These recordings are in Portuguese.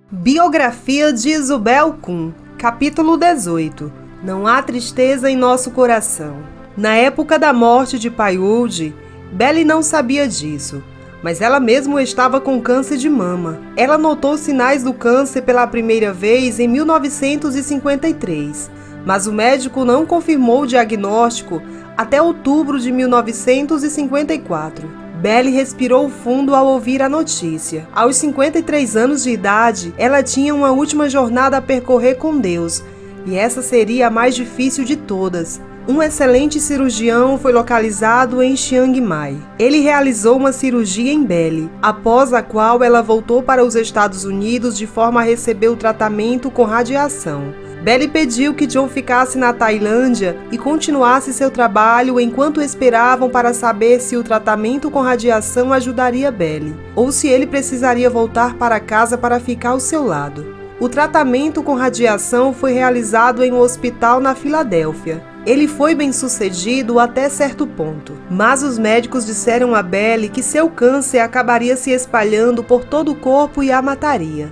Biografia de Zubel Kun, capítulo 18. Não há tristeza em nosso coração. Na época da morte de Paiúde, Belle não sabia disso, mas ela mesma estava com câncer de mama. Ela notou sinais do câncer pela primeira vez em 1953, mas o médico não confirmou o diagnóstico até outubro de 1954. Belle respirou fundo ao ouvir a notícia. Aos 53 anos de idade, ela tinha uma última jornada a percorrer com Deus, e essa seria a mais difícil de todas. Um excelente cirurgião foi localizado em Chiang Mai. Ele realizou uma cirurgia em Belle, após a qual ela voltou para os Estados Unidos de forma a receber o tratamento com radiação. Belle pediu que John ficasse na Tailândia e continuasse seu trabalho enquanto esperavam para saber se o tratamento com radiação ajudaria Belle, ou se ele precisaria voltar para casa para ficar ao seu lado. O tratamento com radiação foi realizado em um hospital na Filadélfia. Ele foi bem sucedido até certo ponto, mas os médicos disseram a Belle que seu câncer acabaria se espalhando por todo o corpo e a mataria.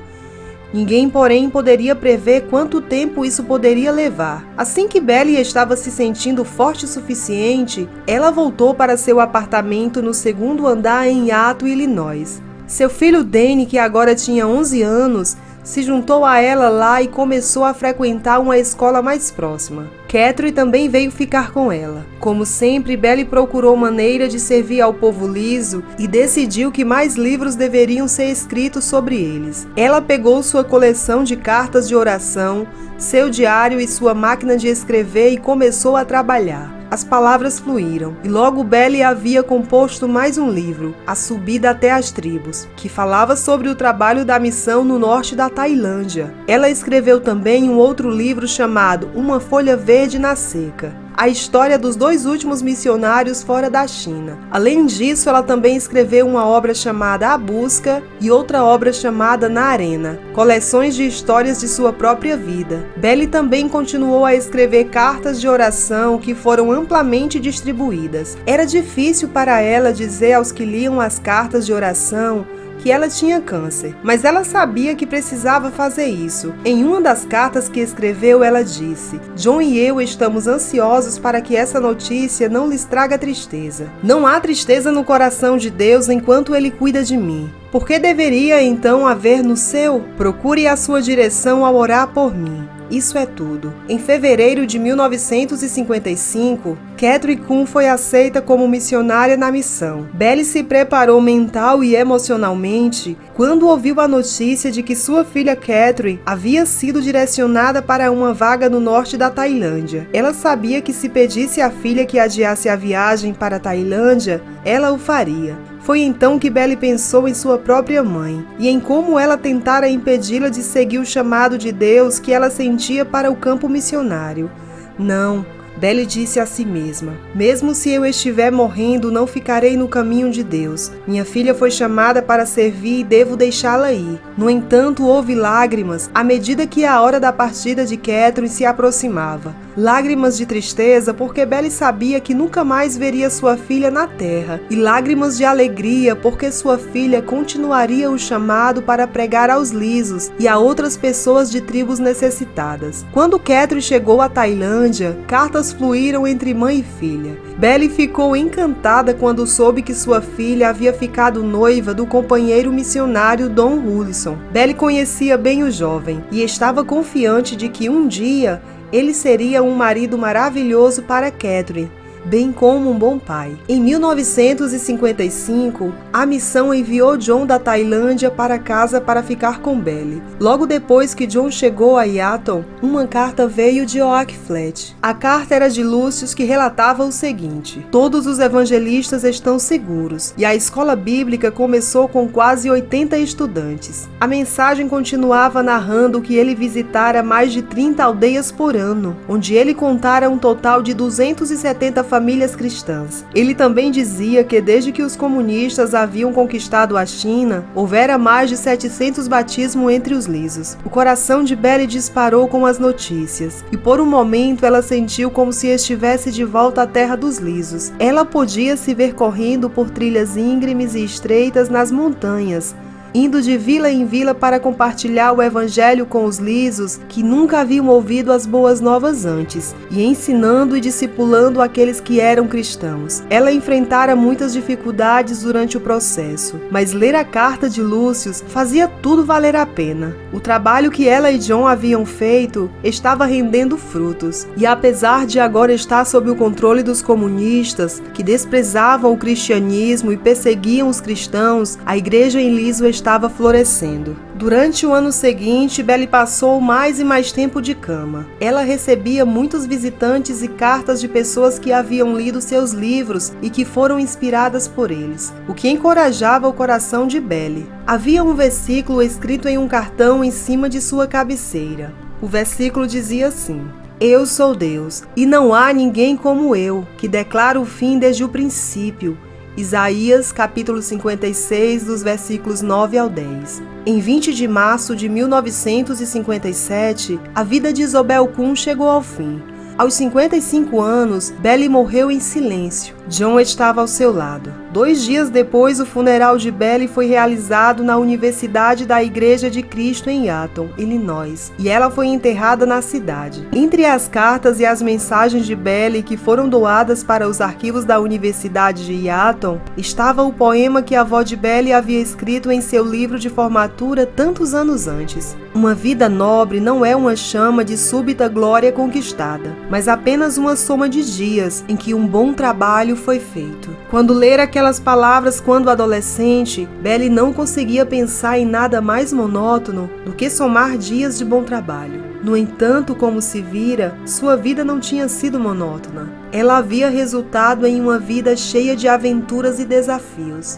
Ninguém, porém, poderia prever quanto tempo isso poderia levar. Assim que Belle estava se sentindo forte o suficiente, ela voltou para seu apartamento no segundo andar em Yato, Illinois. Seu filho Danny, que agora tinha 11 anos, se juntou a ela lá e começou a frequentar uma escola mais próxima. Catherine também veio ficar com ela. Como sempre, Belle procurou maneira de servir ao povo liso e decidiu que mais livros deveriam ser escritos sobre eles. Ela pegou sua coleção de cartas de oração, seu diário e sua máquina de escrever e começou a trabalhar. As palavras fluíram, e logo Belle havia composto mais um livro, A Subida até as Tribos, que falava sobre o trabalho da missão no norte da Tailândia. Ela escreveu também um outro livro chamado Uma Folha Verde na Seca, a história dos 2 últimos missionários fora da China. Além disso, ela também escreveu uma obra chamada A Busca e outra obra chamada Na Arena, coleções de histórias de sua própria vida. Belle também continuou a escrever cartas de oração que foram amplamente distribuídas. Era difícil para ela dizer aos que liam as cartas de oração que ela tinha câncer, mas ela sabia que precisava fazer isso. Em uma das cartas que escreveu, ela disse: John e eu estamos ansiosos para que essa notícia não lhes traga tristeza. Não há tristeza no coração de Deus enquanto Ele cuida de mim. Por que deveria então haver no seu? Procure a sua direção ao orar por mim. Isso é tudo. Em fevereiro de 1955, Catherine Kun foi aceita como missionária na missão. Belle se preparou mental e emocionalmente quando ouviu a notícia de que sua filha Catherine havia sido direcionada para uma vaga no norte da Tailândia. Ela sabia que se pedisse à filha que adiasse a viagem para a Tailândia, ela o faria. Foi então que Belle pensou em sua própria mãe e em como ela tentara impedi-la de seguir o chamado de Deus que ela sentia para o campo missionário. Não, Belle disse a si mesma, mesmo se eu estiver morrendo, não ficarei no caminho de Deus. Minha filha foi chamada para servir e devo deixá-la ir. No entanto, houve lágrimas à medida que a hora da partida de Catherine se aproximava. Lágrimas de tristeza porque Belle sabia que nunca mais veria sua filha na terra, e lágrimas de alegria porque sua filha continuaria o chamado para pregar aos lisos e a outras pessoas de tribos necessitadas. Quando Catherine chegou à Tailândia, cartas fluíram entre mãe e filha. Belle ficou encantada quando soube que sua filha havia ficado noiva do companheiro missionário Don Hullison. Belle conhecia bem o jovem e estava confiante de que um dia ele seria um marido maravilhoso para Catherine, bem como um bom pai. Em 1955, a missão enviou John da Tailândia para casa para ficar com Belle. Logo depois que John chegou a Yaton, uma carta veio de Oak Flat. A carta era de Lúcius, que relatava o seguinte: todos os evangelistas estão seguros, e a escola bíblica começou com quase 80 estudantes. A mensagem continuava narrando que ele visitara mais de 30 aldeias por ano, onde ele contara um total de 270 famílias cristãs. Ele também dizia que desde que os comunistas haviam conquistado a China, houvera mais de 700 batismos entre os lisos. O coração de Belle disparou com as notícias, e por um momento ela sentiu como se estivesse de volta à terra dos lisos. Ela podia se ver correndo por trilhas íngremes e estreitas nas montanhas, indo de vila em vila para compartilhar o evangelho com os lisos que nunca haviam ouvido as boas novas antes, e ensinando e discipulando aqueles que eram cristãos. Ela enfrentara muitas dificuldades durante o processo, mas ler a carta de Lúcio fazia tudo valer a pena. O trabalho que ela e John haviam feito estava rendendo frutos, e apesar de agora estar sob o controle dos comunistas, que desprezavam o cristianismo e perseguiam os cristãos, a igreja em Liso estava florescendo. Durante o ano seguinte, Belle passou mais e mais tempo de cama. Ela recebia muitos visitantes e cartas de pessoas que haviam lido seus livros e que foram inspiradas por eles, o que encorajava o coração de Belle. Havia um versículo escrito em um cartão em cima de sua cabeceira. O versículo dizia assim: Eu sou Deus, e não há ninguém como eu, que declara o fim desde o princípio. Isaías, capítulo 56, dos versículos 9 ao 10. Em 20 de março de 1957, a vida de Isobel Kuhn chegou ao fim. Aos 55 anos, Belle morreu em silêncio. John estava ao seu lado. 2 dias depois, o funeral de Belle foi realizado na Universidade da Igreja de Cristo em Eaton, Illinois, e ela foi enterrada na cidade. Entre as cartas e as mensagens de Belle que foram doadas para os arquivos da Universidade de Eaton, estava o poema que a avó de Belle havia escrito em seu livro de formatura tantos anos antes. Uma vida nobre não é uma chama de súbita glória conquistada, mas apenas uma soma de dias em que um bom trabalho foi feito. Quando ler aquelas palavras quando adolescente, Belle não conseguia pensar em nada mais monótono do que somar dias de bom trabalho. No entanto, como se vira, sua vida não tinha sido monótona. Ela havia resultado em uma vida cheia de aventuras e desafios.